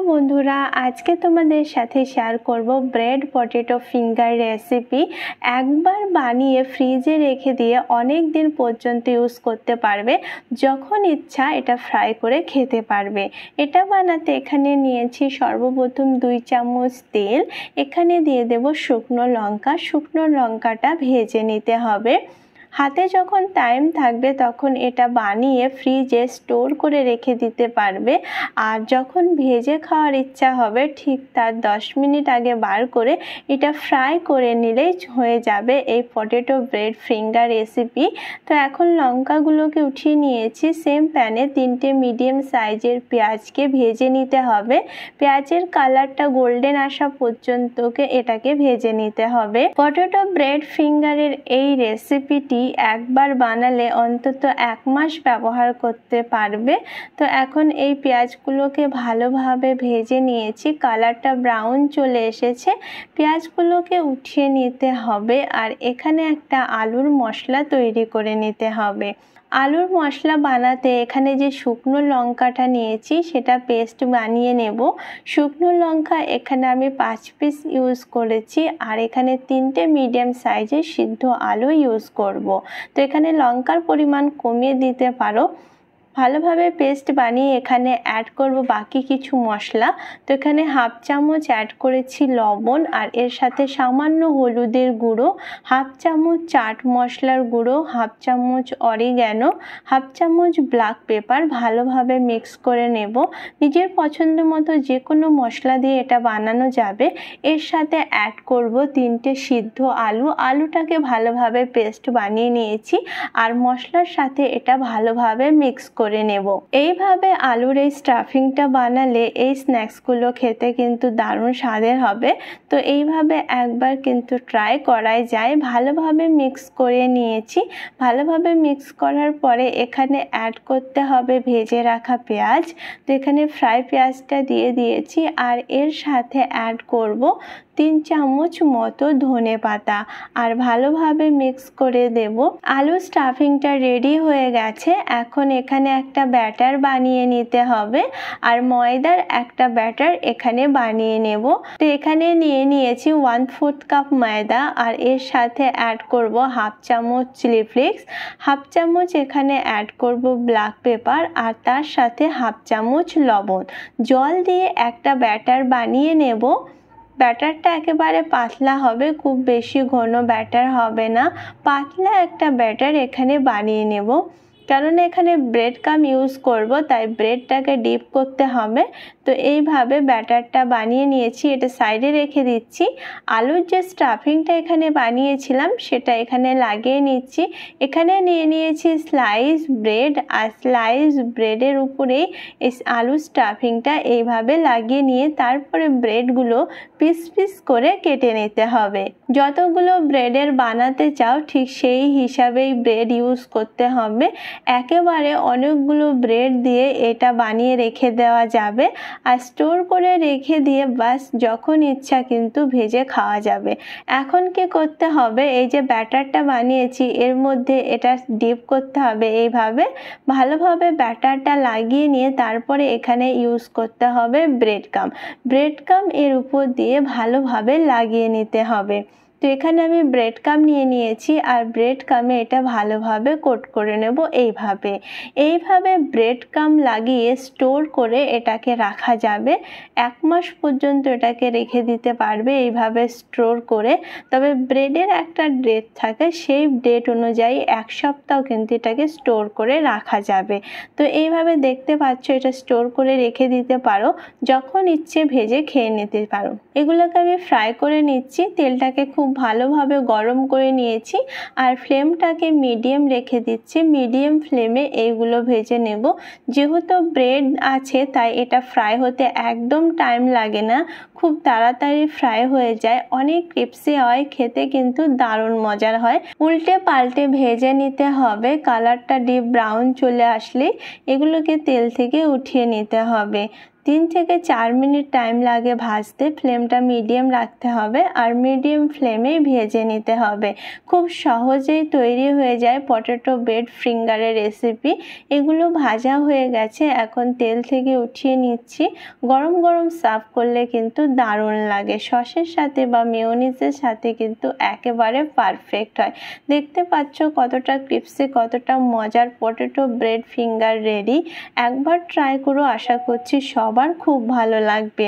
বন্ধুরা, আজকে তোমাদের সাথে শেয়ার করব ব্রেড পটেটো ফিঙ্গার রেসিপি। একবার বানিয়ে ফ্রিজে রেখে দিয়ে অনেক দিন পর্যন্ত ইউজ করতে পারবে, যখন ইচ্ছা এটা ফ্রাই করে খেতে পারবে। এটা বানাতে এখানে নিয়েছি সর্বপ্রথম 2 চামচ তেল, এখানে দিয়ে দেব শুকনো লঙ্কা। শুকনো লঙ্কাটা ভেজে নিতে হবে। হাতে যখন টাইম থাকবে তখন এটা বানিয়ে ফ্রিজে স্টোর করে রেখে দিতে পারবে, আর যখন ভেজে খাওয়ার ইচ্ছা হবে ঠিক তার 10 মিনিট আগে বার করে এটা ফ্রাই করে নিলেই হয়ে যাবে এই পটেটো ব্রেড ফিঙ্গার রেসিপি। তো এখন লঙ্কাগুলোকে উঠিয়ে নিয়েছি। সেম প্যানে 3টে মিডিয়াম সাইজের পেঁয়াজকে ভেজে নিতে হবে। পেঁয়াজের কালারটা গোল্ডেন আসা পর্যন্তকে এটাকে ভেজে নিতে হবে। পটেটো ব্রেড ফিঙ্গারের এই রেসিপিটি একবার বানালে অন্তত 1 মাস ব্যবহার করতে পারবে। তো এখন এই পেঁয়াজগুলোকে ভালোভাবে ভেজে নিয়েছি, কালারটা ব্রাউন চলে এসেছে। পেঁয়াজগুলোকে উঠিয়ে নিতে হবে, আর এখানে একটা আলুর মশলা তৈরি করে নিতে হবে। আলুর মশলা বানাতে এখানে যে শুকনো লঙ্কাটা নিয়েছি সেটা পেস্ট বানিয়ে নেব। শুকনো লঙ্কা এখানে আমি 5 পিস ইউজ করেছি, আর এখানে 3টে মিডিয়াম সাইজের সিদ্ধ আলু ইউজ করব। তো এখানে লঙ্কার পরিমাণ কমিয়ে দিতে পারো। ভালোভাবে পেস্ট বানিয়ে এখানে অ্যাড করব বাকি কিছু মশলা। তো এখানে 1/2 চামচ অ্যাড করেছি লবণ, আর এর সাথে সামান্য হলুদের গুঁড়ো, 1/2 চামচ চাট মশলার গুঁড়ো, 1/2 চামচ অরিগ্যানো, 1/2 চামচ ব্ল্যাক পেপার। ভালোভাবে মিক্স করে নেব। নিজের পছন্দ মতো যে কোনো মশলা দিয়ে এটা বানানো যাবে। এর সাথে অ্যাড করব 3টে সিদ্ধ আলু। আলুটাকে ভালোভাবে পেস্ট বানিয়ে নিয়েছি, আর মশলার সাথে এটা ভালোভাবে মিক্স করে নেব। এইভাবে আলুর এই স্টাফিংটা বানালে এই স্ন্যাক্সগুলো খেতে কিন্তু দারুণ স্বাদের হবে। তো এইভাবে একবার কিন্তু ট্রাই করাই যায়। ভালোভাবে মিক্স করে নিয়েছি। ভালোভাবে মিক্স করার পরে এখানে অ্যাড করতে হবে ভেজে রাখা পেঁয়াজ। তো এখানে ফ্রাই পেঁয়াজটা দিয়ে দিয়েছি, আর এর সাথে অ্যাড করব 3 চামচ মতো ধনেপাতা, আর ভালোভাবে মিক্স করে দেব। আলু স্টাফিংটা রেডি হয়ে গেছে। এখন এখানে একটা ব্যাটার বানিয়ে নিতে হবে, আর ময়দার একটা ব্যাটার এখানে বানিয়ে নেব। তো এখানে নিয়েছি 1/4 কাপ ময়দা, আর এর সাথে অ্যাড করব 1/2 চামচ চিলি ফ্লেক্স, 1/2 চামচ এখানে অ্যাড করব ব্ল্যাক পেপার, আর তার সাথে 1/2 চামচ লবণ। জল দিয়ে একটা ব্যাটার বানিয়ে নেব। ব্যাটারটা একেবারে পাতলা হবে, খুব বেশি ঘন ব্যাটার হবে না। পাতলা একটা ব্যাটার এখানে বানিয়ে নেব, কারণ এখানে ব্রেড ক্রাম্ব ইউজ করব, তাই ব্রেডটাকে ডিপ করতে হবে। তো এইভাবে ব্যাটারটা বানিয়ে নিয়েছি, এটা সাইডে রেখে দিচ্ছি। আলুর যে স্টাফিংটা এখানে বানিয়েছিলাম সেটা এখানে লাগিয়ে নিচ্ছি। এখানে নিয়েছি স্লাইস ব্রেড, আর স্লাইস ব্রেডের উপরেই এই আলু স্টাফিংটা এইভাবে লাগিয়ে নিয়ে তারপরে ব্রেডগুলো পিস পিস করে কেটে নিতে হবে। যতগুলো ব্রেডের বানাতে চাও ঠিক সেই হিসাবেই ব্রেড ইউজ করতে হবে। একেবারে অনেকগুলো ব্রেড দিয়ে এটা বানিয়ে রেখে দেওয়া যাবে, আর স্টোর করে রেখে দিয়ে বাস যখন ইচ্ছা কিন্তু ভেজে খাওয়া যাবে। এখন কি করতে হবে, এই যে ব্যাটারটা বানিয়েছি এর মধ্যে এটা ডিপ করতে হবে। এইভাবে ভালোভাবে ব্যাটারটা লাগিয়ে নিয়ে তারপরে এখানে ইউজ করতে হবে ব্রেড ক্রাম্ব। ব্রেড ক্রাম্ব এর উপর দিয়ে ভালোভাবে লাগিয়ে নিতে হবে। তো এখানে আমি ব্রেড ক্রাম্ব নিয়েছি, আর ব্রেড ক্রাম্বে এটা ভালোভাবে কোট করে নেব। এইভাবে ব্রেড ক্রাম্ব লাগিয়ে স্টোর করে এটাকে রাখা যাবে। 1 মাস পর্যন্ত এটাকে রেখে দিতে পারবে এইভাবে স্টোর করে। তবে ব্রেডের একটা ডেট থাকে, সেই ডেট অনুযায়ী 1 সপ্তাহ কিন্তু এটাকে স্টোর করে রাখা যাবে। তো এইভাবে দেখতে পাচ্ছ এটা স্টোর করে রেখে দিতে পারো, যখন ইচ্ছে ভেজে খেয়ে নিতে পারো। এগুলোকে আমি ফ্রাই করে নিচ্ছি। তেলটাকে খুব ভালোভাবে গরম করে নিয়েছি, আর ফ্লেমটাকে মিডিয়াম রেখে দিচ্ছি। মিডিয়াম ফ্লেমে এইগুলো ভেজে নেব। যেহেতু ব্রেড আছে তাই এটা ফ্রাই হতে একদম টাইম লাগে না, খুব তাড়াতাড়ি ফ্রাই হয়ে যায়। অনেক ক্রিস্পি হয়, খেতে কিন্তু দারুণ মজার হয়। উল্টে পাল্টে ভেজে নিতে হবে। কালারটা ডিপ ব্রাউন চলে আসলে এগুলোকে তেল থেকে উঠিয়ে নিতে হবে। 3 থেকে 4 মিনিট টাইম লাগে ভাজতে। ফ্লেমটা মিডিয়াম রাখতে হবে আর মিডিয়াম ফ্লেমেই ভেজে নিতে হবে। খুব সহজেই তৈরি হয়ে যায় পটেটো ব্রেড ফিঙ্গারের রেসিপি। এগুলো ভাজা হয়ে গেছে, এখন তেল থেকে উঠিয়ে নিচ্ছি। গরম গরম সার্ভ করলে কিন্তু দারুণ লাগে, সসের সাথে বা মেয়োনিজের সাথে কিন্তু একেবারে পারফেক্ট হয়। দেখতে পাচ্ছ কতটা ক্রিস্পি, কতটা মজার পটেটো ব্রেড ফিঙ্গার রেডি। একবার ট্রাই করো, আশা করছি সবার খুব ভালো লাগবে।